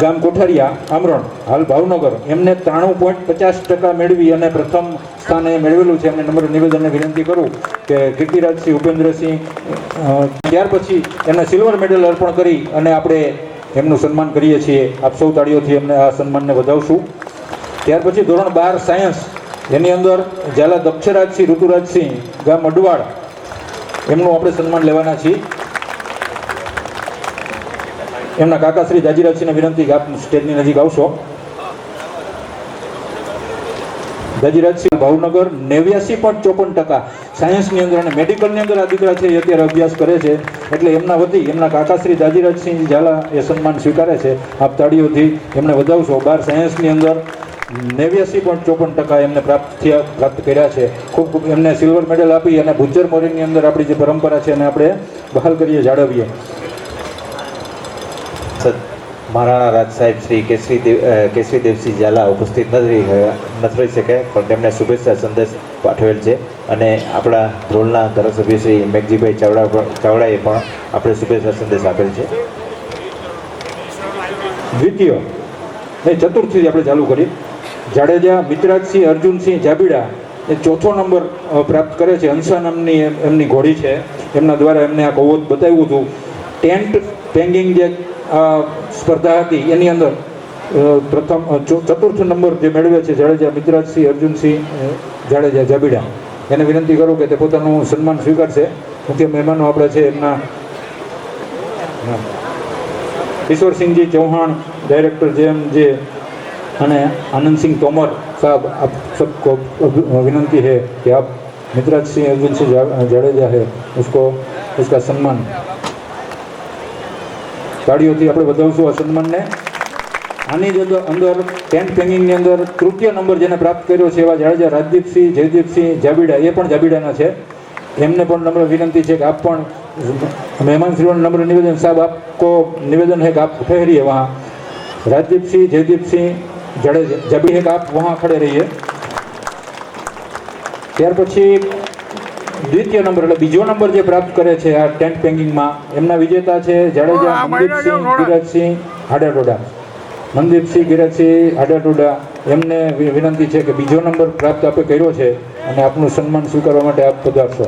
ગામ કોઠારિયા આમરણ હાલ ભાવનગર એમને 93.50% મેળવી અને પ્રથમ સ્થાને મેળવેલું છે. એમને નમ્ર નિવેદનને વિનંતી કરું કે કીર્તિરાજસિંહ ઉપેન્દ્રસિંહ ત્યાર પછી એમને સિલ્વર મેડલ અર્પણ કરી અને આપણે એમનું સન્માન કરીએ છીએ. આપ સૌ તાળીઓથી એમને આ સન્માનને વધાવશું. ત્યાર પછી ધોરણ 12 સાયન્સ એની અંદર ઝાલા દક્ષરાજસિંહ ઋતુરાજસિંહ ગામ અડવાડ એમનું આપણે સન્માન લેવાના છીએ. એમના કાકા શ્રી દાજીરાજસિંહને વિનંતી કે આપ સ્ટેજની નજીક આવશો. દાજીરાજસિંહ ભાવનગર 89.54% સાયન્સની અંદર અને મેડિકલની અંદર આ દીકરા છે એ અત્યારે અભ્યાસ કરે છે. એટલે એમના વતી એમના કાકા શ્રી દાજીરાજસિંહ ઝાલા એ સન્માન સ્વીકારે છે. આપ તાળીઓથી એમને વધાવશો. 12 સાયન્સની અંદર 89.54% એમને પ્રાપ્ત કર્યા છે. ખૂબ ખૂબ એમને સિલ્વર મેડલ આપી અને ભુજ્જર મોરીની અંદર આપણી જે પરંપરા છે એને આપણે બહાલ કરીએ, જાળવીએ. મહારાણા રાજ સાહેબ શ્રી કેસરીદેવસિંહ ઝાલા ઉપસ્થિત નથી રહી શકે, પણ તેમણે શુભેચ્છા સંદેશ પાઠવેલ છે. અને આપણા ધ્રોલના ધારાસભ્ય શ્રી મેઘજીભાઈ ચાવડાએ પણ આપણે શુભેચ્છા સંદેશ આપેલ છે. દ્વિતીય ચતુર્થથી આપણે ચાલુ કરીએ. જાડેજા મિત્રાજસિંહ અર્જુનસિંહ જાબીડા એ 4થો નંબર પ્રાપ્ત કરે છે. હંસા નામની એમની ઘોડી છે. એમના દ્વારા એમને આ કૌવત બતાવ્યું હતું. ટેન્ટ પેંગિંગ જે સ્પર્ધા હતી એની અંદર ચતુર્થ નંબર જે મેળવે છે જાડેજા મિત્રાજસિંહ અર્જુનસિંહ જાડેજા જાબીડા, એને વિનંતી કરું કે તે પોતાનું સન્માન સ્વીકારશે. મુખ્ય મહેમાનો આપણા છે એમના કિશોરસિંહજી ચૌહાણ ડાયરેક્ટર જે અને આનંદસિંહ તોમર साहब, आप सबको विनंती है कि आप मित्राज सिंह अर्जुन सिंह जाडेजा है उसको उसका सम्मान તાળીઓથી આપણે વધાવશું આ સન્માનને. આની જ અંદર ટેન્ટ પેંગિંગની અંદર તૃતીય નંબર જેને પ્રાપ્ત કર્યો છે એવા જાડેજા રાજદીપસિંહ જયદીપસિંહ જાબીડા, એ પણ જાબીડાના છે. એમને પણ નમ્ર વિનંતી છે કે આપ પણ મહેમાન શ્રીઓને નમ્ર નિવેदन, साहब आपको निवेदन है कि आप ठहरिए वहाँ. राजदीपसिंह जयदीपसिंह जाडेजा जाबी है कि आप वहाँ खड़े रहिए. ત્યાર પછી દ્વિતીય નંબર એટલે બીજો નંબર જે પ્રાપ્ત કરે છે આ ટેન્ટ પેંગિંગમાં એમના વિજેતા છે જાડેજા મનદીપસિંહ ગિરાજસિંહ હાડાટોડા. મનદીપસિંહ ગિરાજસિંહ હાડાટોડા એમને વિનંતી છે કે બીજો નંબર પ્રાપ્ત આપે કર્યો છે અને આપનું સન્માન સ્વીકારવા માટે આપ પધારશો.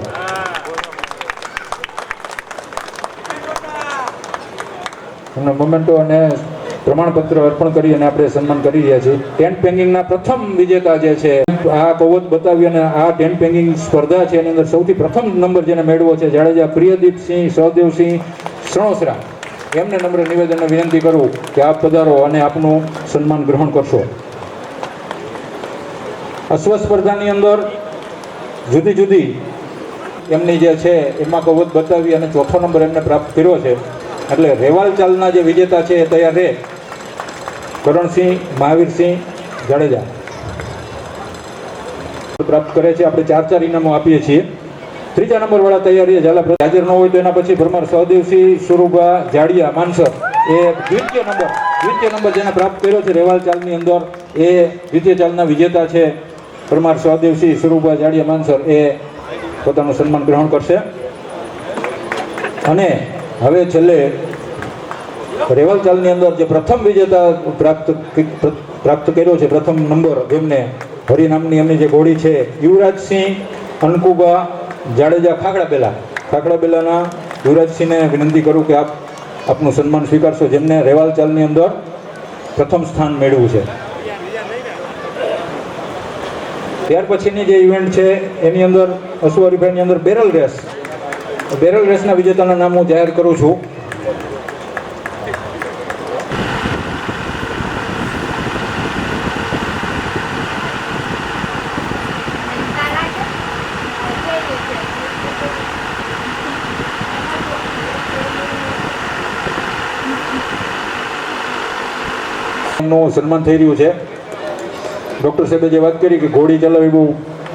એમના મોમેન્ટો અને પ્રમાણપત્ર અર્પણ કરી અને આપણે સન્માન કરી રહ્યા છીએ. ટેન્ટ પેંગિંગના પ્રથમ વિજેતા જે છે આ કૌવત બતાવી અને આ ટેન્ટ પેંગિંગ સ્પર્ધા છે એની અંદર સૌથી પ્રથમ નંબર જેને મેળવ્યો છે જાડેજા પ્રિયદીપસિંહ સહદેવસિંહ સણોસરા. એમને નમ્ર નિવેદનને વિનંતી કરું કે આપ પધારો અને આપનું સન્માન ગ્રહણ કરશો. અશ્વ સ્પર્ધાની અંદર જુદી જુદી એમની જે છે એમાં કૌવત બતાવી અને ચોથો નંબર એમને પ્રાપ્ત કર્યો છે. એટલે રેવાલ ચાલના જે વિજેતા છે એ તૈયાર રહે. કરણસિંહ મહાવીરસિંહ જાડેજા પ્રાપ્ત કરે છે. આપણે 4 ઇનામો આપીએ છીએ. ત્રીજા નંબર વાળા તૈયારી ઝાલા હાજર ન હોય તો એના પછી પરમાર સહદેવસિંહ સુરુભા જાડિયા માનસર એ દ્વિતીય નંબર જેને પ્રાપ્ત કર્યો છે રેવાલ ચાલની અંદર એ દ્વિતીય ચાલના વિજેતા છે. પરમાર સહદેવસિંહ સુરુભા જાડિયા માનસર એ પોતાનું સન્માન ગ્રહણ કરશે. અને હવે છેલ્લે રેવાલ ચાલની અંદર જે પ્રથમ વિજેતા પ્રાપ્ત કર્યો છે પ્રથમ નંબર, જેમને હરિ નામની એમની જે ઘોડી છે યુવરાજસિંહ અનકુબા જાડેજા ખાખડાબેલાના યુવરાજસિંહને વિનંતી કરું કે આપનું સન્માન સ્વીકારશો, જેમને રેવાલ ચાલની અંદર પ્રથમ સ્થાન મેળવ્યું છે. ત્યાર પછીની જે ઇવેન્ટ છે એની અંદર અશ્વ હરીફાઈની અંદર બેરલ રેસના વિજેતાના નામ હું જાહેર કરું છું. નું સન્માન થઈ રહ્યું છે. ડૉક્ટર સાહેબે જે વાત કરી કે ઘોડી ચલાવવી બહુ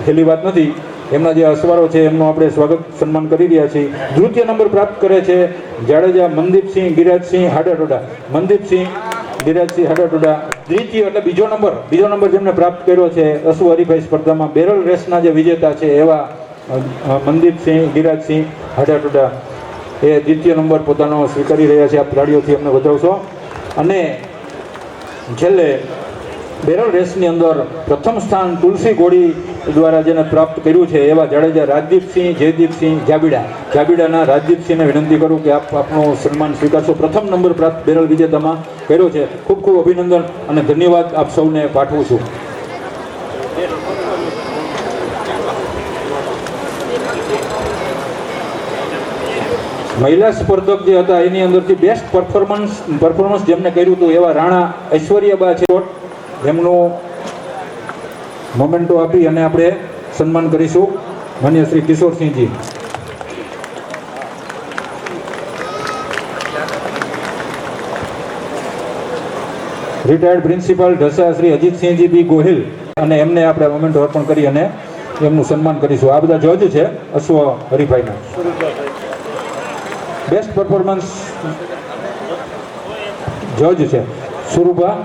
સહેલી વાત નથી, એમના જે અસવારો છે એમનું આપણે સ્વાગત સન્માન કરી રહ્યા છીએ. દ્વિતીય નંબર પ્રાપ્ત કરે છે જાડેજા મનદીપસિંહ ગિરાજસિંહ હાડાટોડા. મનદીપસિંહ ગિરાજસિંહ હાડાટોડા દ્વિતીય એટલે બીજો નંબર જેમને પ્રાપ્ત કર્યો છે અશ્વ હરીફાઈ સ્પર્ધામાં બેરલ રેસના જે વિજેતા છે એવા મનદીપસિંહ ગિરાજસિંહ હાડાટોડા એ દ્વિતીય નંબર પોતાનો સ્વીકારી રહ્યા છે. આપ તાળીઓથી અમને વધાવશો. અને છેલ્લે બેરલ રેસની અંદર પ્રથમ સ્થાન તુલસી ગોળી દ્વારા જેને પ્રાપ્ત કર્યું છે એવા જાડેજા રાજદીપસિંહ જયદીપસિંહ જાબીડાના રાજદીપસિંહને વિનંતી કરું કે આપ આપનું સન્માન સ્વીકારશો. પ્રથમ નંબર પ્રાપ્ત બેરલ વિજેતામાં કર્યો છે. ખૂબ ખૂબ અભિનંદન અને ધન્યવાદ આપ સૌને પાઠવું છું. મહિલા સ્પર્ધક જે હતા એની અંદરથી બેસ્ટ પરફોર્મન્સ જેમને કર્યું હતું એવા રાણા ઐશ્વર્યાબા છે, એમનું મોમેન્ટો આપી અને આપણે સન્માન કરીશું. માન્ય શ્રી કિશોરસિંહજી. રિટાયર્ડ પ્રિન્સિપાલ ઢસા શ્રી અજીતસિંહજી બી ગોહિલ, અને એમને આપણે મોમેન્ટો અર્પણ કરી અને એમનું સન્માન કરીશું. આ બધા જજ છે અશ્વ હરિભાઈના. બેસ્ટ પરફોર્મન્સ જજ છે સુરુભા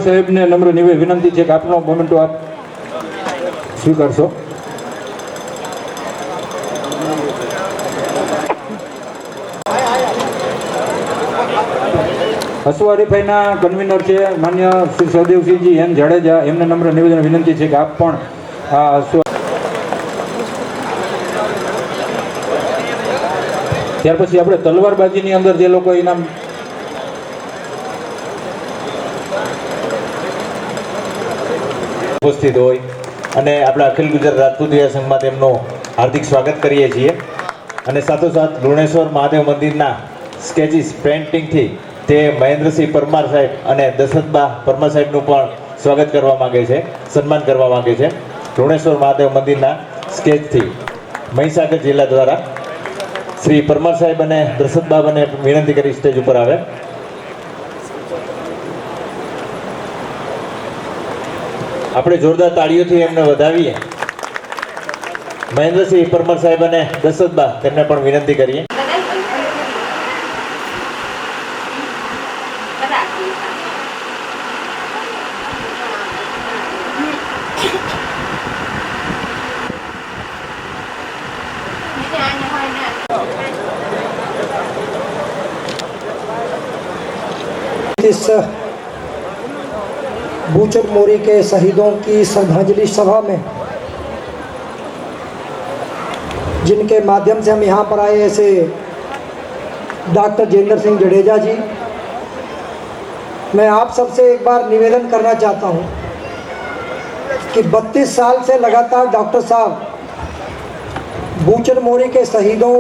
સાહેબને નમ્ર વિનંતી છે કે આપનો મોમેન્ટો આપ સ્વીકારશો. અશ્વ હરીફાઈના કન્વીનર છે માન્ય શ્રી સહદેવસિંહજી એન જાડેજા, એમને નમ્ર વિનંતી છે કે આપ પણ આ અશ્વ. ત્યાર પછી આપણે તલવારબાજીની અંદર જે લોકો ઇનામ ઉપસ્થિત હોય અને આપણા અખિલ ગુજરાત રાજપૂત યુવા સંઘમાં તેમનું હાર્દિક સ્વાગત કરીએ છીએ. અને સાથોસાથ લુણેશ્વર મહાદેવ મંદિરના સ્કેચીસ પેઇન્ટિંગથી તે મહેન્દ્રસિંહ પરમાર સાહેબ અને દશરથબા પરમાર સાહેબનું પણ સ્વાગત કરવા માગે છે, સન્માન કરવા માગે છે. લુણેશ્વર મહાદેવ મંદિરના સ્કેચથી મહીસાગર જિલ્લા દ્વારા શ્રી પરમાર સાહેબ અને દશરથબાને વિનંતી કરી સ્ટેજ ઉપર આવે. આપણે જોરદાર તાળીઓથી એમને વધાવીએ. મહેન્દ્રસિંહ પરમાર સાહેબ અને દશરથબા તેમને પણ વિનંતી કરીએ. इस बूचर मोरी के शहीदों की श्रद्धांजलि सभा में जिनके माध्यम से हम यहाँ पर आए, ऐसे डॉक्टर जितेंद्र सिंह जडेजा जी, मैं आप सबसे एक बार निवेदन करना चाहता हूँ कि 32 साल से लगातार डॉक्टर साहब बूचर मोरी के शहीदों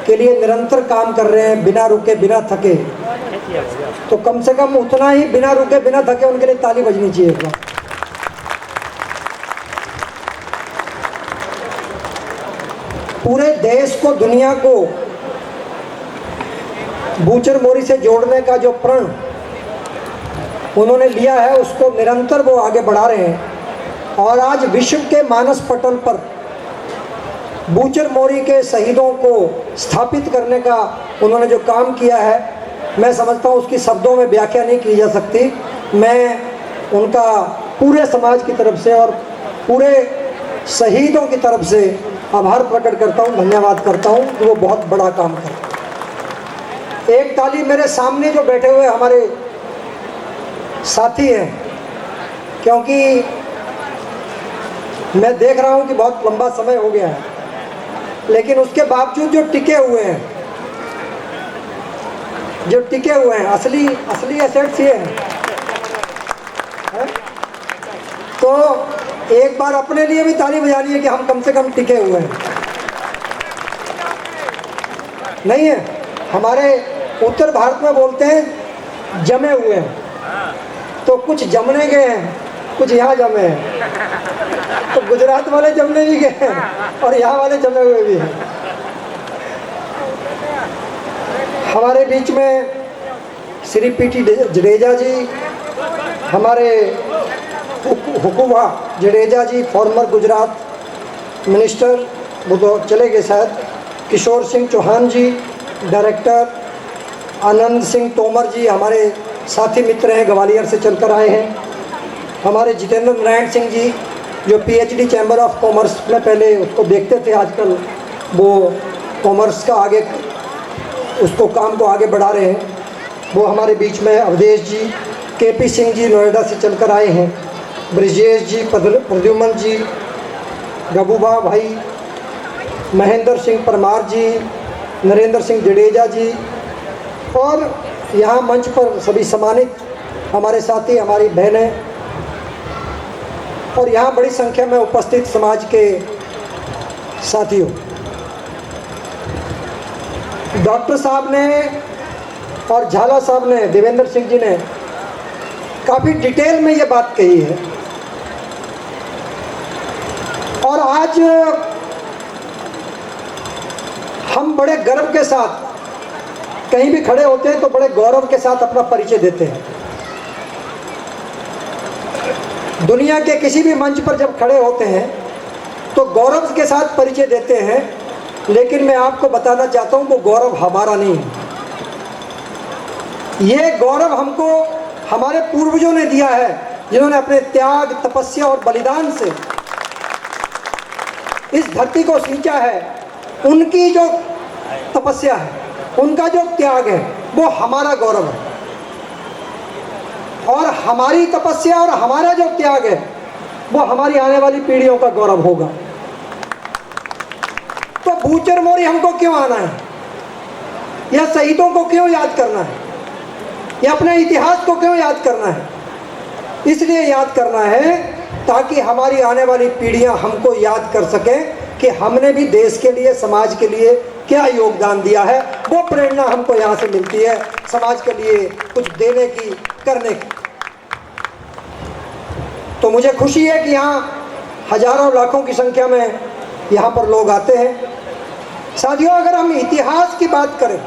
के लिए निरंतर काम कर रहे हैं, बिना रुके बिना थके. तो कम से कम उतना ही बिना रुके बिना थके उनके लिए ताली बजनी चाहिए एक बार. पूरे देश को, दुनिया को बूचर मोरी से जोड़ने का जो प्रण उन्होंने लिया है, उसको निरंतर वो आगे बढ़ा रहे हैं. और आज विश्व के मानस पटल पर बूचर मोरी के शहीदों को स्थापित करने का उन्होंने जो काम किया है, मैं समझता हूँ उसकी शब्दों में व्याख्या नहीं की जा सकती. मैं उनका पूरे समाज की तरफ से और पूरे शहीदों की तरफ से आभार प्रकट करता हूँ, धन्यवाद करता हूँ कि वो बहुत बड़ा काम कर. एक ताली मेरे सामने जो बैठे हुए हमारे साथी हैं, क्योंकि मैं देख रहा हूँ कि बहुत लंबा समय हो गया है, लेकिन उसके बावजूद जो टिके हुए हैं, असली एसेट्स ये हैं. तो एक बार अपने लिए भी ताली बजानी है कि हम कम से कम टिके हुए हैं. नहीं है, हमारे उत्तर भारत में बोलते हैं जमे हुए हैं, तो कुछ जमने गए हैं, कुछ यहाँ जमे हैं. तो गुजरात वाले जमने भी गए हैं और यहाँ वाले जमे हुए भी हैं. हमारे बीच में श्री पीटी जडेजा जी, हमारे हुकुमा जडेजा जी, फॉर्मर गुजरात मिनिस्टर, वो तो चले गए शायद. किशोर सिंह चौहान जी, डायरेक्टर. आनंद सिंह तोमर जी, हमारे साथी मित्र हैं, ग्वालियर से चलकर आए हैं. हमारे जितेंद्र नारायण सिंह जी, जो पीएचडी चैम्बर ऑफ कॉमर्स में पहले उसको देखते थे, आजकल वो कॉमर्स का आगे उसको काम को आगे बढ़ा रहे हैं. वो हमारे बीच में अवधेश जी, केपी सिंह जी नोएडा से चलकर आए हैं, ब्रिजेश जी, प्रद्युमन जी, गबूबा भाई, महेंद्र सिंह परमार जी, नरेंद्र सिंह जडेजा जी, और यहाँ मंच पर सभी सम्मानित हमारे साथी, हमारी बहनें, और यहाँ बड़ी संख्या में उपस्थित समाज के साथियों। डॉक्टर साहब ने और झाला साहब ने, देवेंद्र सिंह जी ने काफ़ी डिटेल में ये बात कही है, और आज हम बड़े गर्व के साथ कहीं भी खड़े होते हैं तो बड़े गौरव के साथ अपना परिचय देते हैं। दुनिया के किसी भी मंच पर जब खड़े होते हैं तो गौरव के साथ परिचय देते हैं, लेकिन मैं आपको बताना चाहता हूँ वो गौरव हमारा नहीं है। ये गौरव हमको हमारे पूर्वजों ने दिया है, जिन्होंने अपने त्याग, तपस्या और बलिदान से इस धरती को सींचा है। उनकी जो तपस्या है, उनका जो त्याग है, वो हमारा गौरव है, और हमारी तपस्या और हमारा जो त्याग है वो हमारी आने वाली पीढ़ियों का गौरव होगा। तो बूचर मोरी हमको क्यों आना है, या शहीदों को क्यों याद करना है, या अपने इतिहास को क्यों याद करना है? इसलिए याद करना है ताकि हमारी आने वाली पीढ़ियां हमको याद कर सकें कि हमने भी देश के लिए, समाज के लिए क्या योगदान दिया है। वो प्रेरणा हमको यहाँ से मिलती है समाज के लिए कुछ देने की, करने की। तो मुझे खुशी है कि यहाँ हजारों लाखों की संख्या में यहाँ पर लोग आते हैं। साथियों, अगर हम इतिहास की बात करें,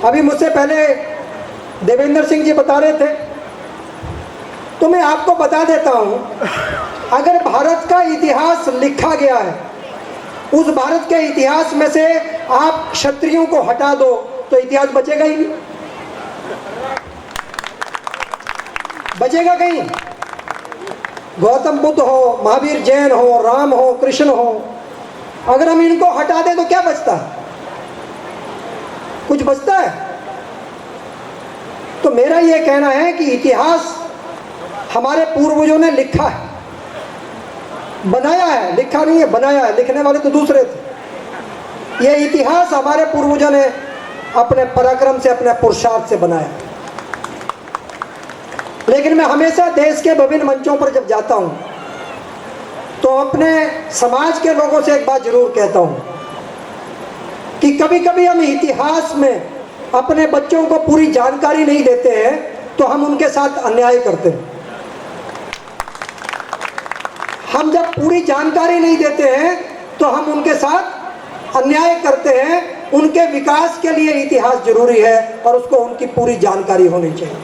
अभी मुझसे पहले देवेंद्र सिंह जी बता रहे थे, तो मैं आपको बता देता हूँ, अगर भारत का इतिहास लिखा गया है, उस भारत के इतिहास में से आप क्षत्रियों को हटा दो तो इतिहास बचेगा ही नहीं, बचेगा कहीं। गौतम बुद्ध हो, महावीर जैन हो, राम हो, कृष्ण हो, अगर हम इनको हटा दें तो क्या बचता है? कुछ बचता है? तो मेरा ये कहना है कि इतिहास हमारे पूर्वजों ने लिखा है, बनाया है, लिखा नहीं है, बनाया है। लिखने वाले तो दूसरे थे। ये इतिहास हमारे पूर्वजों ने अपने पराक्रम से, अपने पुरुषार्थ से बनाया। लेकिन मैं हमेशा देश के विभिन्न मंचों पर जब जाता हूं तो अपने समाज के लोगों से एक बात जरूर कहता हूं कि कभी कभी हम इतिहास में अपने बच्चों को पूरी जानकारी नहीं देते हैं तो हम उनके साथ अन्याय करते हैं। हम जब पूरी जानकारी नहीं देते हैं तो हम उनके साथ अन्याय करते हैं। उनके विकास के लिए इतिहास जरूरी है और उसको उनकी पूरी जानकारी होनी चाहिए।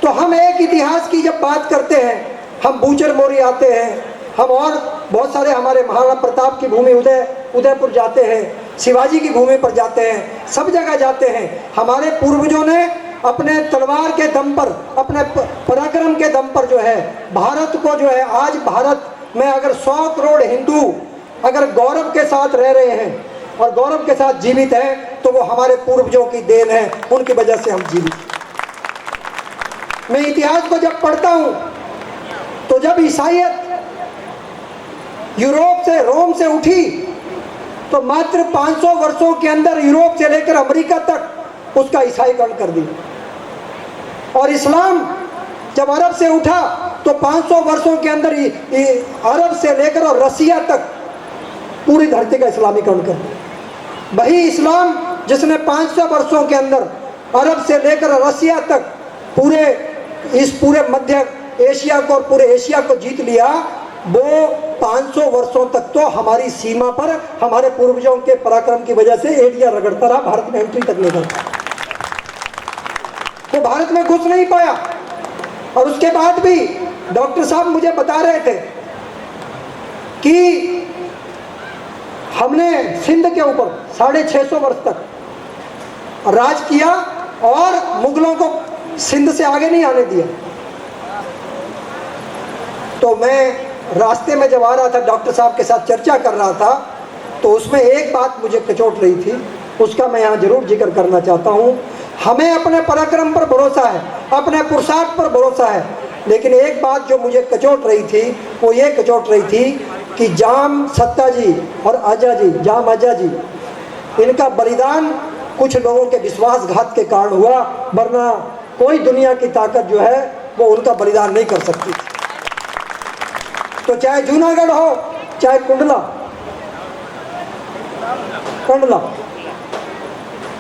तो हम एक इतिहास की जब बात करते हैं, हम बूचर मोरी आते हैं, हम और बहुत सारे हमारे महाराणा प्रताप की भूमि उदयपुर जाते हैं, शिवाजी की भूमि पर जाते हैं, सब जगह जाते हैं। हमारे पूर्वजों ने अपने तलवार के दम पर, अपने पराक्रम के दम पर जो है भारत को जो है, आज भारत में अगर 100 करोड़ हिंदू अगर गौरव के साथ रह रहे हैं और गौरव के साथ जीवित हैं तो वो हमारे पूर्वजों की देन है, उनकी वजह से हम जीवित। मैं इतिहास को जब पढ़ता हूं तो जब ईसाईयत यूरोप से, रोम से उठी तो मात्र 500 वर्षों के अंदर यूरोप से लेकर अमेरिका तक उसका ईसाईकरण कर दिया। और इस्लाम जब अरब से उठा तो 500 वर्षों के अंदर अरब से लेकर और रसिया तक पूरी धरती का इस्लामीकरण कर दिया। वही इस्लाम जिसने 500 वर्षों के अंदर अरब से लेकर रसिया तक पूरे मध्य एशिया को और पूरे एशिया को जीत लिया, वो 500 वर्षों तक तो हमारी सीमा पर हमारे पूर्वजों के पराक्रम की वजह से एरिया रगड़ता रहा, भारत में एंट्री तक नहीं कर पाया। वो भारत में घुस नहीं पाया। और उसके बाद भी डॉक्टर साहब मुझे बता रहे थे कि हमने सिंध के ऊपर 650 वर्ष तक राज किया और मुगलों को सिंध से आगे नहीं आने दिया। तो मैं रास्ते में जब आ रहा था, डॉक्टर साहब के साथ चर्चा कर रहा था, तो उसमें एक बात मुझे कचोट रही थी, उसका मैं यहाँ जरूर जिक्र करना चाहता हूँ हमें अपने पराक्रम पर भरोसा है, अपने पुरुषार्थ पर भरोसा है। लेकिन एक बात जो मुझे कचोट रही थी, वो ये कचोट रही थी कि जाम सत्ता जी और आजा जी, जाम आजा जी, इनका बलिदान कुछ लोगों के विश्वासघात के कारण हुआ, वरना कोई दुनिया की ताकत जो है वो उनका बलिदान नहीं कर सकती। तो चाहे जूनागढ़ हो, चाहे कंडला,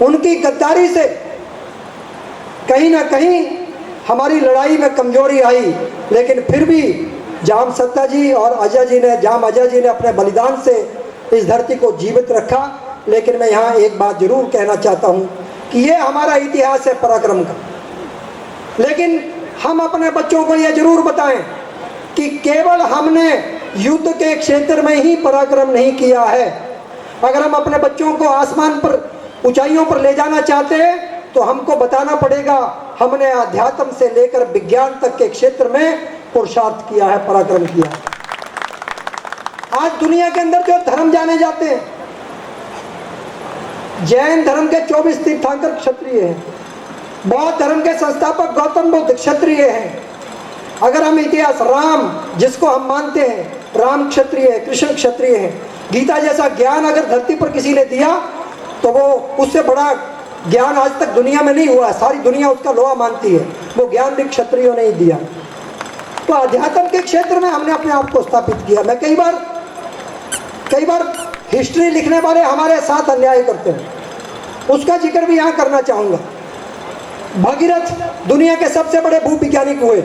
उनकी गद्दारी से कहीं ना कहीं हमारी लड़ाई में कमजोरी आई, लेकिन फिर भी जाम सत्ता जी और अजय जी ने, जाम अजय जी ने अपने बलिदान से इस धरती को जीवित रखा। लेकिन मैं यहाँ एक बात जरूर कहना चाहता हूँ कि ये हमारा इतिहास है पराक्रम का, लेकिन हम अपने बच्चों को ये जरूर बताएं कि केवल हमने युद्ध के क्षेत्र में ही पराक्रम नहीं किया है। अगर हम अपने बच्चों को आसमान पर, ऊंचाइयों पर ले जाना चाहते हैं तो हमको बताना पड़ेगा हमने अध्यात्म से लेकर विज्ञान तक के क्षेत्र में पुरुषार्थ किया है, पराक्रम किया है। आज दुनिया के अंदर जो धर्म जाने जाते हैं, जैन धर्म के 24 तीर्थंकर क्षत्रिय हैं, बौद्ध धर्म के संस्थापक गौतम बुद्ध क्षत्रिय हैं। अगर हम इतिहास, राम जिसको हम मानते हैं, राम क्षत्रिय है, कृष्ण क्षत्रिय है। गीता जैसा ज्ञान अगर धरती पर किसी ने दिया तो वो उससे बड़ा ज्ञान आज तक दुनिया में नहीं हुआ, सारी दुनिया उसका लोहा मानती है। वो ज्ञान भी क्षत्रियों ने ही दिया। तो अध्यात्म के क्षेत्र में हमने अपने आप को स्थापित किया। मैं कई बार हिस्ट्री लिखने वाले हमारे साथ अन्याय करते हैं, उसका जिक्र भी यहाँ करना चाहूँगा। भगीरथ दुनिया के सबसे बड़े भूवैज्ञानिक हुए।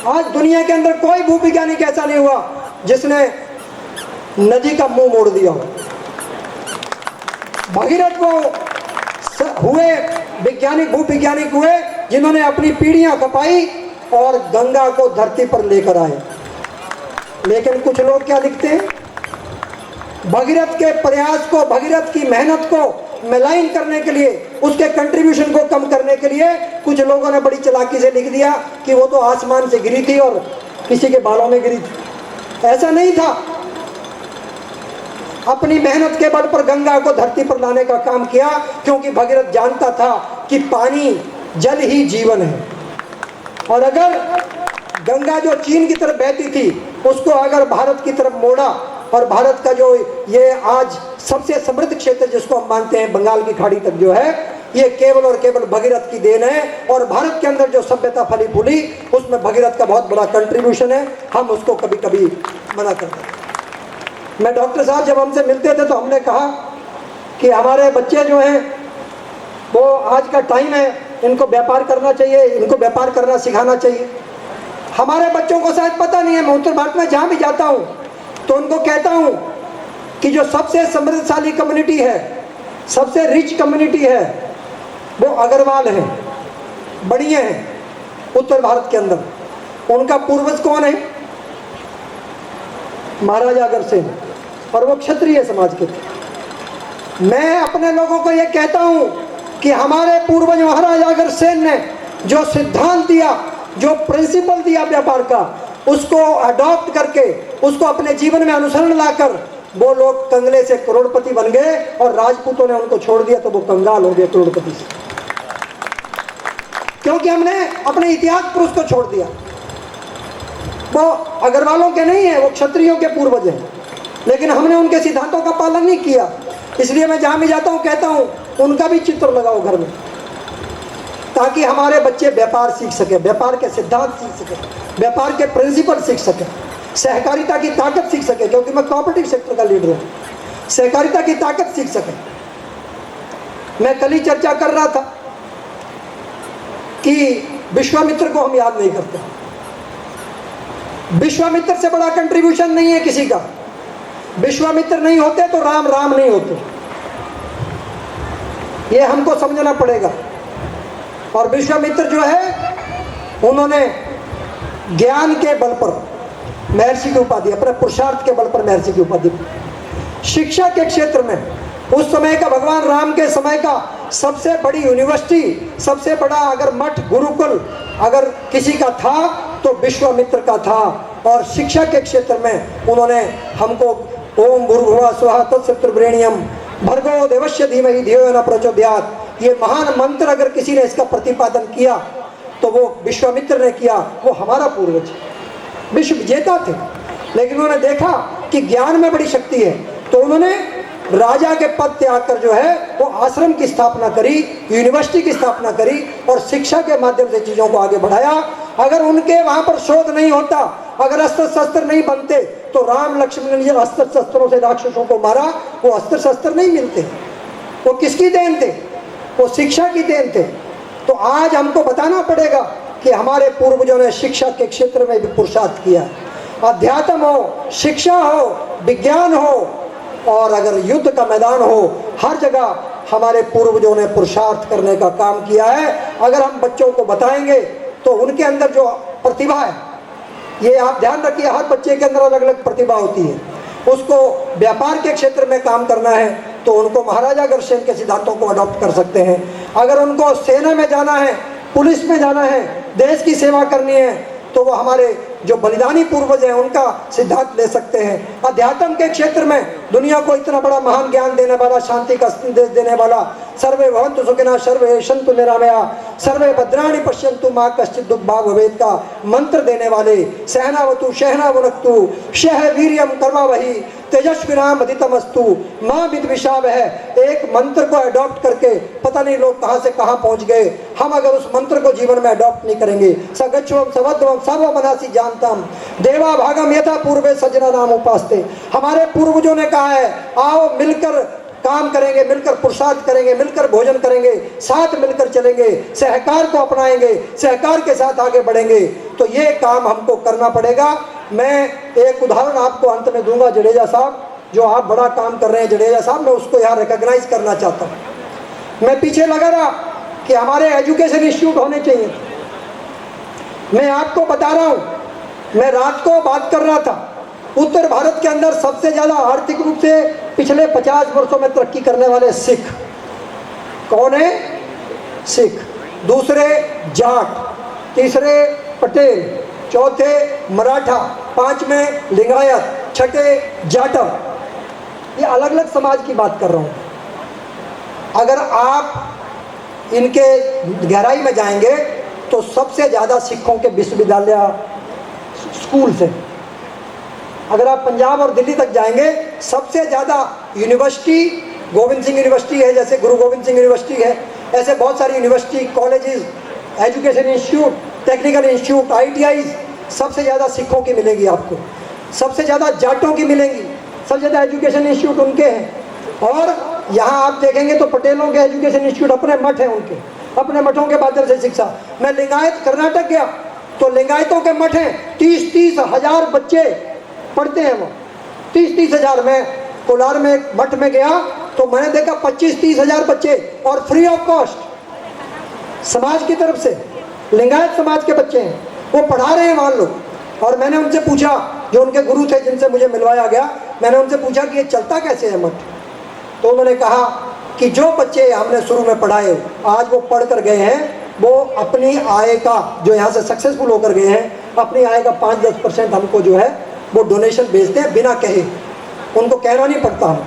आज दुनिया के अंदर कोई भूवैज्ञानिक ऐसा नहीं हुआ जिसने नदी का मुंह मोड़ दिया हो। भगीरथ को हुए वैज्ञानिक, भूवैज्ञानिक हुए जिन्होंने अपनी पीढ़ियां खपाई और गंगा को धरती पर लेकर आए। लेकिन कुछ लोग क्या लिखते हैं, भगीरथ के प्रयास को, भगीरथ की मेहनत को मलाइन करने के लिए, उसके कंट्रीब्यूशन को कम करने के लिए कुछ लोगों ने बड़ी चालाकी से लिख दिया कि वो तो आसमान से गिरी थी और किसी के बालों में गिरी थी। ऐसा नहीं था। अपनी मेहनत के बल पर गंगा को धरती पर लाने का काम किया, क्योंकि भगीरथ जानता था कि पानी, जल ही जीवन है। और अगर गंगा जो चीन की तरफ बहती थी उसको अगर भारत की तरफ मोड़ा, और भारत का जो ये आज सबसे समृद्ध क्षेत्र जिसको हम मानते हैं बंगाल की खाड़ी तक जो है, ये केवल और केवल भगीरथ की देन है। और भारत के अंदर जो सभ्यता फली फूली उसमें भगीरथ का बहुत बड़ा कंट्रीब्यूशन है। हम उसको कभी कभी मना करते हैं। मैं डॉक्टर साहब जब हमसे मिलते थे तो हमने कहा कि हमारे बच्चे जो हैं वो आज का टाइम है, इनको व्यापार करना चाहिए, इनको व्यापार करना सिखाना चाहिए। हमारे बच्चों को शायद पता नहीं है। मैं उत्तर भारत में जहाँ भी जाता हूँ तो उनको कहता हूँ कि जो सबसे समृद्धशाली कम्युनिटी है, सबसे रिच कम्युनिटी है, वो अग्रवाल है, बढ़िया हैं उत्तर भारत के अंदर। उनका पूर्वज कौन है? महाराजा अग्रसेन, और वो क्षत्रिय समाज के थे। मैं अपने लोगों को ये कहता हूँ कि हमारे पूर्वज महाराजा अग्रसेन ने जो सिद्धांत दिया, जो प्रिंसिपल दिया व्यापार का, उसको अडॉप्ट करके, उसको अपने जीवन में अनुसरण लाकर वो लोग कंगले से करोड़पति बन गए, और राजपूतों ने उनको छोड़ दिया तो वो कंगाल हो गए करोड़पति से, क्योंकि हमने अपने इतिहास पर उसको छोड़ दिया। वो अग्रवालों के नहीं है, वो क्षत्रियों के पूर्वज हैं, लेकिन हमने उनके सिद्धांतों का पालन नहीं किया। इसलिए मैं जहाँ भी जाता हूँ कहता हूँ उनका भी चित्र लगाओ घर में, ताकि हमारे बच्चे व्यापार सीख सके, व्यापार के सिद्धांत सीख सके, व्यापार के प्रिंसिपल सीख सके, सहकारिता की ताकत सीख सके, क्योंकि मैं कोऑपरेटिव सेक्टर का लीडर हूँ, सहकारिता की ताकत सीख सके। मैं कल ही चर्चा कर रहा था कि विश्वामित्र को हम याद नहीं करते। विश्वामित्र से बड़ा कंट्रीब्यूशन नहीं है किसी का। विश्वामित्र नहीं होते तो राम राम नहीं होते, ये हमको समझना पड़ेगा। और विश्वामित्र जो है, उन्होंने ज्ञान के बल पर महर्षि की उपाधि, अपने पुरुषार्थ के बल पर महर्षि की उपाधि। शिक्षा के क्षेत्र में उस समय का, भगवान राम के समय का सबसे बड़ी यूनिवर्सिटी, सबसे बड़ा अगर मठ, गुरुकुल अगर किसी का था तो विश्वामित्र का था। और शिक्षा के क्षेत्र में उन्होंने हमको ओम भूर्भुवः स्वः तत्सवितुर्वरेण्यम भर्गो देवस्य धीमहि धियो न प्रचोदयात्, ये महान मंत्र अगर किसी ने इसका प्रतिपादन किया तो वो विश्वामित्र ने किया, वो हमारा पूर्वज है, विश्व विजेता थे। लेकिन उन्होंने देखा कि ज्ञान में बड़ी शक्ति है, तो उन्होंने राजा के पद त्याग कर जो है वो आश्रम की स्थापना करी, यूनिवर्सिटी की स्थापना करी और शिक्षा के माध्यम से चीज़ों को आगे बढ़ाया। अगर उनके वहाँ पर शोध नहीं होता, अगर अस्त्र शस्त्र नहीं बनते, तो राम लक्ष्मण ने अस्त्र शस्त्रों से राक्षसों को मारा, वो अस्त्र शस्त्र नहीं मिलते। वो किसकी देन थे? वो शिक्षा की देन थे। तो आज हमको बताना पड़ेगा कि हमारे पूर्वजों ने शिक्षा के क्षेत्र में भी पुरुषार्थ किया। अध्यात्म हो, शिक्षा हो, विज्ञान हो और अगर युद्ध का मैदान हो, हर जगह हमारे पूर्वजों ने पुरुषार्थ करने का काम किया है। अगर हम बच्चों को बताएंगे तो उनके अंदर जो प्रतिभा है, ये आप ध्यान रखिए, हर बच्चे के अंदर अलग अलग प्रतिभा होती है। उसको व्यापार के क्षेत्र में काम करना है तो उनको महाराजा अग्रसेन के सिद्धांतों को अडॉप्ट कर सकते हैं। अगर उनको सेना में जाना है, पुलिस में जाना है, देश की सेवा करनी है, तो वो हमारे जो बलिदानी पूर्वज हैं उनका सिद्धांत ले सकते हैं। अध्यात्म के क्षेत्र में दुनिया को इतना बड़ा महान ज्ञान देने वाला, शांति का संदेश देने वाला, सर्वे भवन्तु सुखिनः सर्वे सन्तु निरामया सर्वे भद्राणि पश्यन्तु मा कश्चित् दुःख भाग् भवेत् का मंत्र देने वाले, सहनावतु सहना भुनक्तु सह वीर्यं कर्मवहि तेजस्विनावधीतमस्तु मां विद्विषावह, एक मंत्र को अडॉप्ट करके पता नहीं लोग कहां से कहां पहुंच गए। हम अगर उस मंत्र को जीवन में अडॉप्ट नहीं करेंगे, सगच्छवम सवध्वम सर्वमनासि जानतम देवा भागम यथा पूर्वे सजना नाम उपास्ते, हमारे पूर्वजों ने कहा है आओ मिलकर काम करेंगे, मिलकर पुरुषार्थ करेंगे, मिलकर भोजन करेंगे, साथ मिलकर चलेंगे, सहकार को अपनाएंगे, सहकार के साथ आगे बढ़ेंगे। तो ये काम हमको करना पड़ेगा। मैं एक उदाहरण आपको अंत में दूंगा, जडेजा साहब, जो आप बड़ा काम कर रहे हैं जडेजा साहब, मैं उसको यहाँ रिकॉग्नाइज करना चाहता हूँ। मैं पीछे लगा रहा कि हमारे एजुकेशन इंस्टीट्यूट होने चाहिए। मैं आपको बता रहा हूँ, मैं रात को बात कर रहा था, उत्तर भारत के अंदर सबसे ज़्यादा आर्थिक रूप से पिछले 50 वर्षों में तरक्की करने वाले सिख कौन है? सिख, दूसरे जाट, तीसरे पटेल, चौथे मराठा, पांचवें लिंगायत, छठे जाटव। ये अलग अलग समाज की बात कर रहा हूँ। अगर आप इनके गहराई में जाएंगे तो सबसे ज़्यादा सिखों के विश्वविद्यालय स्कूल से, अगर आप पंजाब और दिल्ली तक जाएंगे सबसे ज़्यादा यूनिवर्सिटी गोविंद सिंह यूनिवर्सिटी है, जैसे गुरु गोविंद सिंह यूनिवर्सिटी है, ऐसे बहुत सारी university, colleges, education institute, technical institute, ITI, सबसे ज़्यादा सिखों की मिलेगी आपको, सबसे ज़्यादा जाटों की मिलेंगी, सबसे ज़्यादा एजुकेशन इंस्टीट्यूट उनके हैं। और यहाँ आप देखेंगे तो पटेलों के एजुकेशन इंस्टीट्यूट अपने मठ हैं, उनके अपने मठों के माध्यम से शिक्षा। मैं लिंगायत कर्नाटक गया तो लिंगायतों के मठ हैं, 30-30 हज़ार बच्चे पढ़ते हैं वो, 30-30 हज़ार। मैं कोलार में एक मठ में गया तो मैंने देखा 25-30 हज़ार बच्चे, और फ्री ऑफ कॉस्ट समाज की तरफ से, लिंगायत समाज के बच्चे हैं, वो पढ़ा रहे हैं वहाँ लोग। और मैंने उनसे पूछा, जो उनके गुरु थे जिनसे मुझे मिलवाया गया, मैंने उनसे पूछा कि ये चलता कैसे है मठ? तो उन्होंने कहा कि जो बच्चे हमने शुरू में पढ़ाए आज वो पढ़ कर गए हैं, वो अपनी आय का, जो यहाँ से सक्सेसफुल होकर गए हैं, अपनी आय का 5-10% हमको जो है वो डोनेशन भेजते हैं बिना कहे, उनको कहना नहीं पड़ता। हम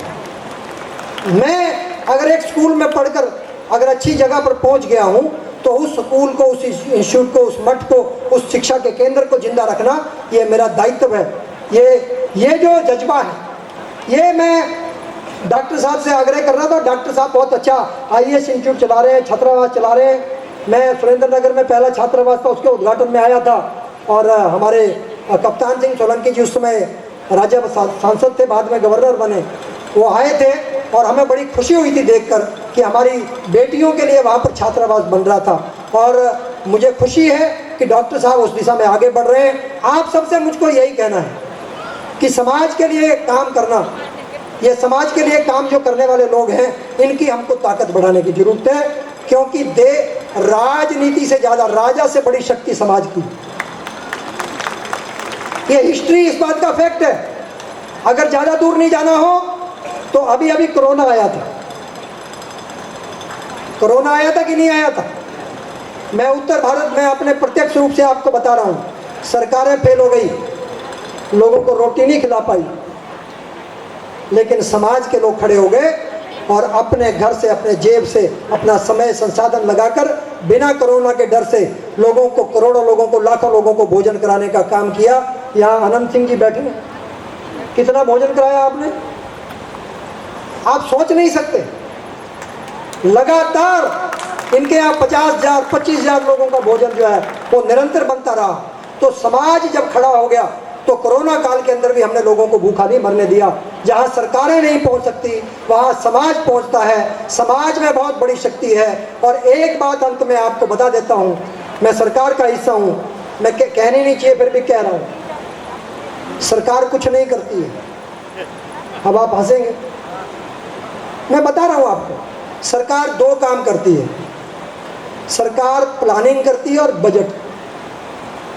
मैं अगर एक स्कूल में पढ़कर अगर अच्छी जगह पर पहुंच गया हूं तो उस स्कूल को, उस इंस्टीट्यूट को, उस मठ को, उस शिक्षा के केंद्र को जिंदा रखना ये मेरा दायित्व है। ये जो जज्बा है, ये मैं डॉक्टर साहब से आग्रह कर रहा था। डॉक्टर साहब बहुत अच्छा IAS इंस्टीट्यूट चला रहे हैं, छात्रावास चला रहे हैं। मैं सुरेंद्र नगर में पहला छात्रावास था, उसके उद्घाटन में आया था, और हमारे कप्तान सिंह सोलंकी जी उस समय राज्य सांसद थे, बाद में गवर्नर बने, वो आए थे और हमें बड़ी खुशी हुई थी देखकर कि हमारी बेटियों के लिए वहाँ पर छात्रावास बन रहा था। और मुझे खुशी है कि डॉक्टर साहब उस दिशा में आगे बढ़ रहे हैं। आप सबसे मुझको यही कहना है कि समाज के लिए काम करना, ये समाज के लिए काम जो करने वाले लोग हैं, इनकी हमको ताकत बढ़ाने की जरूरत है, क्योंकि राजनीति से ज़्यादा, राजा से बड़ी शक्ति समाज की। ये हिस्ट्री इस बात का फैक्ट है। अगर ज़्यादा दूर नहीं जाना हो तो अभी अभी कोरोना आया था। कोरोना आया था कि नहीं आया था? मैं उत्तर भारत में अपने प्रत्यक्ष रूप से आपको बता रहा हूँ, सरकारें फेल हो गई, लोगों को रोटी नहीं खिला पाई, लेकिन समाज के लोग खड़े हो गए और अपने घर से, अपने जेब से अपना समय संसाधन लगाकर बिना कोरोना के डर से लोगों को, करोड़ों लोगों को, लाखों लोगों को भोजन कराने का काम किया। यहाँ अनंत सिंह जी बैठे हैं, कितना भोजन कराया आपने, आप सोच नहीं सकते। लगातार इनके यहाँ 50,000 25,000 लोगों का भोजन जो है वो निरंतर बनता रहा। तो समाज जब खड़ा हो गया तो कोरोना काल के अंदर भी हमने लोगों को भूखा नहीं मरने दिया। जहाँ सरकारें नहीं पहुँच सकती वहाँ समाज पहुँचता है। समाज में बहुत बड़ी शक्ति है। और एक बात अंत में आपको बता देता हूँ, मैं सरकार का हिस्सा हूँ, मैं कहनी नहीं चाहिए फिर भी कह रहा हूँ, सरकार कुछ नहीं करती है। अब आप हंसेंगे, मैं बता रहा हूँ आपको, सरकार दो काम करती है। सरकार प्लानिंग करती है और बजट,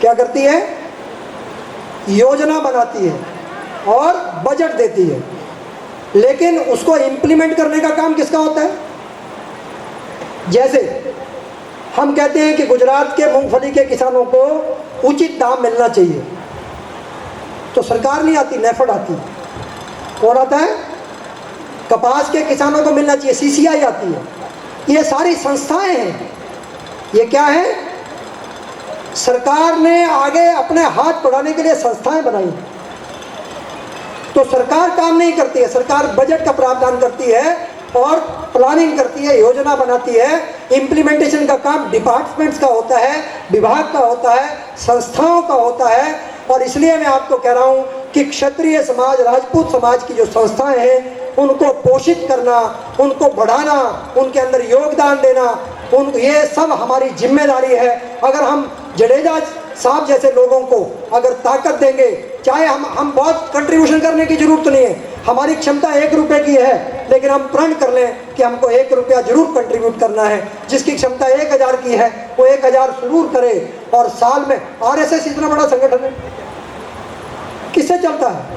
क्या करती है, योजना बनाती है और बजट देती है। लेकिन उसको इम्प्लीमेंट करने का काम किसका होता है? जैसे हम कहते हैं कि गुजरात के मूंगफली के किसानों को उचित दाम मिलना चाहिए, तो सरकार नहीं आती, नेफेड आती है। कौन आता है? कपास के किसानों को मिलना चाहिए, CCI आती है। ये सारी संस्थाएं हैं। ये क्या है? सरकार ने आगे अपने हाथ बढ़ाने के लिए संस्थाएं बनाई। तो सरकार काम नहीं करती है, सरकार बजट का प्रावधान करती है और प्लानिंग करती है, योजना बनाती है। इम्प्लीमेंटेशन का काम डिपार्टमेंट्स का होता है, विभाग का होता है, संस्थाओं का होता है। और इसलिए मैं आपको कह रहा हूं कि क्षत्रिय समाज, राजपूत समाज की जो संस्थाएं हैं उनको पोषित करना, उनको बढ़ाना, उनके अंदर योगदान देना, ये सब हमारी जिम्मेदारी है। अगर हम जडेजा साहब जैसे लोगों को अगर ताकत देंगे, चाहे हम बहुत कंट्रीब्यूशन करने की जरूरत नहीं है, हमारी क्षमता 1 रुपये की है, लेकिन हम प्रण कर लें कि हमको 1 रुपया जरूर कंट्रीब्यूट करना है। जिसकी क्षमता 1000 की है वो 1000 जरूर करे। और साल में RSS इतना बड़ा संगठन है, किससे चलता है?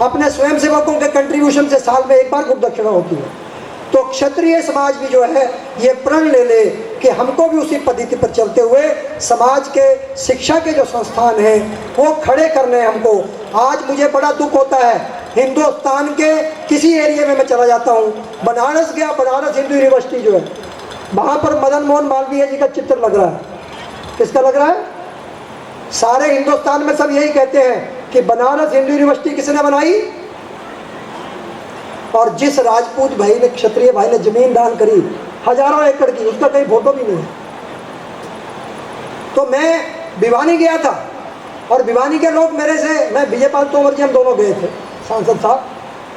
अपने स्वयंसेवकों के कंट्रीब्यूशन से साल में 1 बार गुप्त दक्षिणा होती है। तो क्षत्रिय समाज भी जो है ये प्रण ले ले कि हमको भी उसी पद्धति पर चलते हुए समाज के शिक्षा के जो संस्थान हैं वो खड़े करने हैं हमको। आज मुझे बड़ा दुख होता है, हिंदुस्तान के किसी एरिया में मैं चला जाता हूँ, बनारस गया, बनारस हिंदू यूनिवर्सिटी जो है, वहाँ पर मदन मोहन मालवीय जी का चित्र लग रहा है। किसका लग रहा है? सारे हिंदुस्तान में सब यही कहते हैं कि बनारस हिंदू यूनिवर्सिटी किसने बनाई। और जिस राजपूत भाई ने, क्षत्रिय भाई ने जमीन दान करी हजारों एकड़ की, उसका कहीं फोटो भी नहीं है। तो मैं भिवानी गया था और भिवानी के लोग मेरे से, मैं विजयपाल तोमर जी, हम दोनों गए थे, सांसद साहब।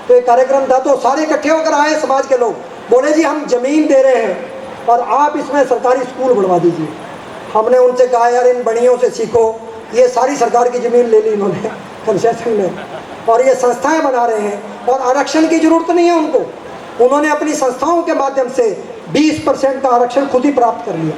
तो एक कार्यक्रम था तो सारे इकट्ठे होकर आए समाज के लोग, बोले जी हम जमीन दे रहे हैं और आप इसमें सरकारी स्कूल बनवा दीजिए। हमने उनसे कहा यार इन बढ़ियों से सीखो, ये सारी सरकार की ज़मीन ले ली इन्होंने कंसेशन में और ये संस्थाएं बना रहे हैं और आरक्षण की जरूरत नहीं है उनको। उन्होंने अपनी संस्थाओं के माध्यम से 20% का आरक्षण खुद ही प्राप्त कर लिया।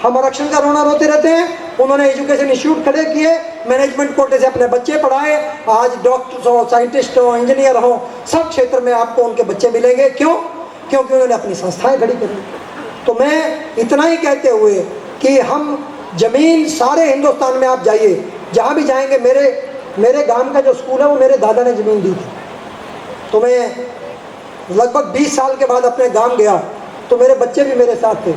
हम आरक्षण का रोना रोते रहते हैं, उन्होंने एजुकेशन इंस्टीट्यूट खड़े किए, मैनेजमेंट कोटे से अपने बच्चे पढ़ाए। आज डॉक्टर्स हो, साइंटिस्ट हो, इंजीनियर हो, सब क्षेत्र में आपको उनके बच्चे मिलेंगे। क्यों? क्योंकि उन्होंने अपनी संस्थाएं खड़ी करी। तो मैं इतना ही कहते हुए कि हम जमीन सारे हिंदुस्तान में आप जाइए, जहाँ भी जाएंगे, मेरे गांव का जो स्कूल है वो मेरे दादा ने ज़मीन दी थी। तो मैं लगभग 20 साल के बाद अपने गांव गया तो मेरे बच्चे भी मेरे साथ थे।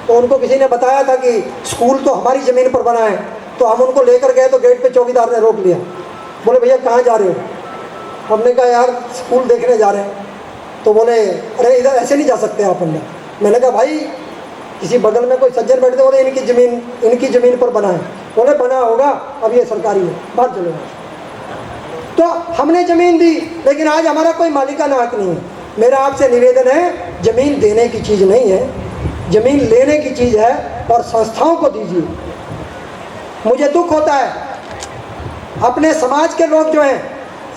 तो उनको किसी ने बताया था कि स्कूल तो हमारी ज़मीन पर बना है। तो हम उनको लेकर गए तो गेट पे चौकीदार ने रोक लिया, बोले भैया कहाँ जा रहे हो? हमने कहा यार स्कूल देखने जा रहे हैं। तो बोले अरे इधर ऐसे नहीं जा सकते आप अंदर। मैंने कहा भाई किसी बगल में कोई सज्जन बैठते, बोले इनकी ज़मीन पर बना है। बोले बना होगा, अब ये सरकारी है, बाहर चले जाओ। तो हमने ज़मीन दी, लेकिन आज हमारा कोई मालिकाना हक नहीं है। मेरा आपसे निवेदन है, ज़मीन देने की चीज़ नहीं है, ज़मीन लेने की चीज़ है और संस्थाओं को दीजिए। मुझे दुख होता है अपने समाज के लोग जो हैं,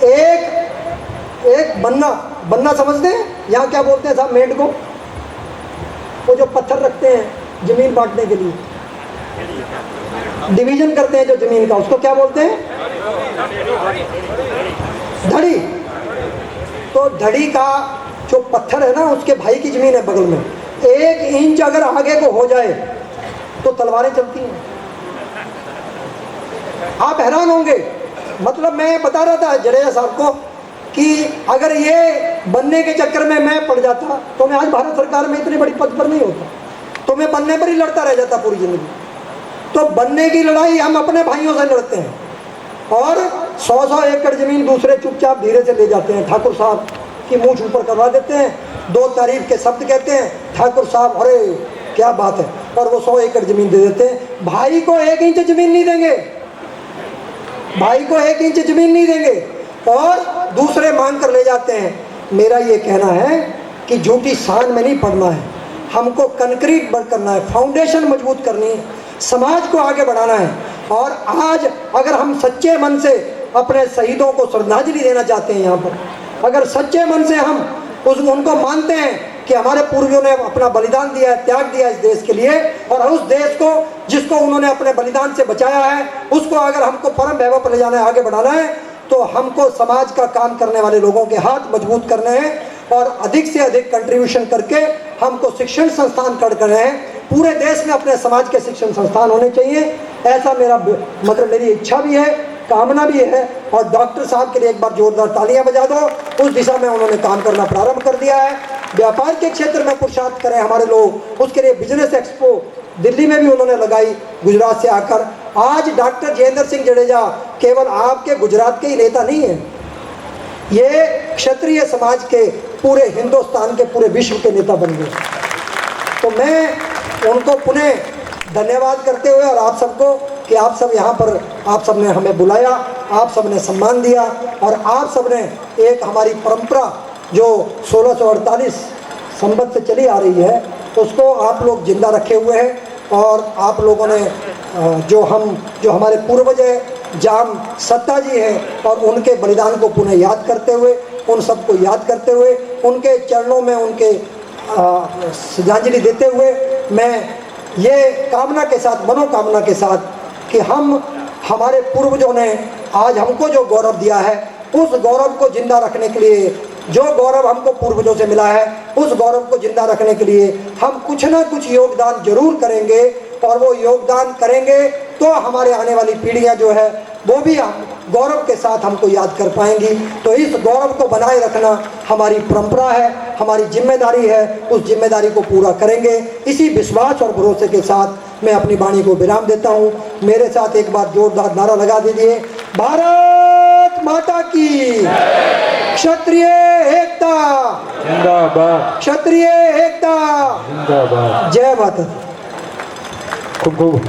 एक बन्ना समझते हैं, यहाँ क्या बोलते हैं साहब, मेंढ को, वो जो पत्थर रखते हैं ज़मीन बांटने के लिए, डिवीजन करते हैं जो ज़मीन का, उसको क्या बोलते हैं? धड़ी। तो धड़ी का जो पत्थर है ना, उसके भाई की ज़मीन है बगल में, 1 इंच अगर आगे को हो जाए तो तलवारें चलती हैं। आप हैरान होंगे। मतलब मैं बता रहा था जडेजा साहब को कि अगर ये बनने के चक्कर में मैं पड़ जाता तो मैं आज भारत सरकार में इतनी बड़ी पद पर नहीं होता, तो मैं बनने पर ही लड़ता रह जाता पूरी जिंदगी। तो बनने की लड़ाई हम अपने भाइयों से लड़ते हैं, और 100-100 एकड़ जमीन दूसरे चुपचाप धीरे से ले जाते हैं, ठाकुर साहब की मूंछ ऊपर करवा देते हैं, 2 तारीफ के शब्द कहते हैं, ठाकुर साहब अरे क्या बात है, और वो 100 एकड़ जमीन दे देते हैं। भाई को 1 इंच जमीन नहीं देंगे, भाई को 1 इंच जमीन नहीं देंगे, और दूसरे मांग कर ले जाते हैं। मेरा ये कहना है कि झूठी शान में नहीं पड़ना है, हमको कंक्रीट वर्क करना है, फाउंडेशन मजबूत करनी है, समाज को आगे बढ़ाना है। और आज अगर हम सच्चे मन से अपने शहीदों को श्रद्धांजलि देना चाहते हैं, यहाँ पर अगर सच्चे मन से हम उनको मानते हैं कि हमारे पूर्वजों ने अपना बलिदान दिया है, त्याग दिया इस देश के लिए, और उस देश को जिसको उन्होंने अपने बलिदान से बचाया है, उसको अगर हमको परम वैभव पर ले जाना है, आगे बढ़ाना है, तो हमको समाज का काम करने वाले लोगों के हाथ मजबूत करने हैं, और अधिक से अधिक कंट्रीब्यूशन करके हमको शिक्षण संस्थान कर रहे हैं। पूरे देश में अपने समाज के शिक्षण संस्थान होने चाहिए, ऐसा मेरा मतलब मेरी इच्छा भी है, कामना भी है। और डॉक्टर साहब के लिए एक बार जोरदार तालियां बजा दो, उस दिशा में उन्होंने काम करना प्रारंभ कर दिया है। व्यापार के क्षेत्र में पुरुषार्थ करें हमारे लोग, उसके लिए बिजनेस एक्सपो दिल्ली में भी उन्होंने लगाई गुजरात से आकर। आज डॉक्टर जयेंद्र सिंह जडेजा केवल आपके गुजरात के ही नेता नहीं है, ये क्षत्रिय समाज के पूरे हिंदुस्तान के पूरे विश्व के नेता बन गए। तो मैं उनको पुनः धन्यवाद करते हुए, और आप सबको कि आप सब यहाँ पर, आप सब ने हमें बुलाया, आप सब ने सम्मान दिया, और आप सब ने एक हमारी परंपरा जो 1648 संवत से चली आ रही है, उसको आप लोग जिंदा रखे हुए हैं। और आप लोगों ने जो हमारे पूर्वज हैं, जाम सत्ता जी हैं, और उनके बलिदान को पुनः याद करते हुए, उन सबको याद करते हुए, उनके चरणों में उनके श्रद्धांजलि देते हुए, मैं ये कामना के साथ, मनोकामना के साथ कि हमारे पूर्वजों ने आज हमको जो गौरव दिया है, उस गौरव को जिंदा रखने के लिए, जो गौरव हमको पूर्वजों से मिला है, उस गौरव को जिंदा रखने के लिए हम कुछ ना कुछ योगदान जरूर करेंगे। और वो योगदान करेंगे तो हमारे आने वाली पीढ़ियां जो है वो भी गौरव के साथ हमको याद कर पाएंगी। तो इस गौरव को बनाए रखना हमारी परंपरा है, हमारी जिम्मेदारी है, उस जिम्मेदारी को पूरा करेंगे। इसी विश्वास और भरोसे के साथ मैं अपनी वाणी को विराम देता हूँ। मेरे साथ एक बार जोरदार नारा लगा दीजिए, भारत माता की, क्षत्रिय एकता जिंदाबाद, क्षत्रिय एकता, जिंदाबाद। जय माता दी। खूब खूब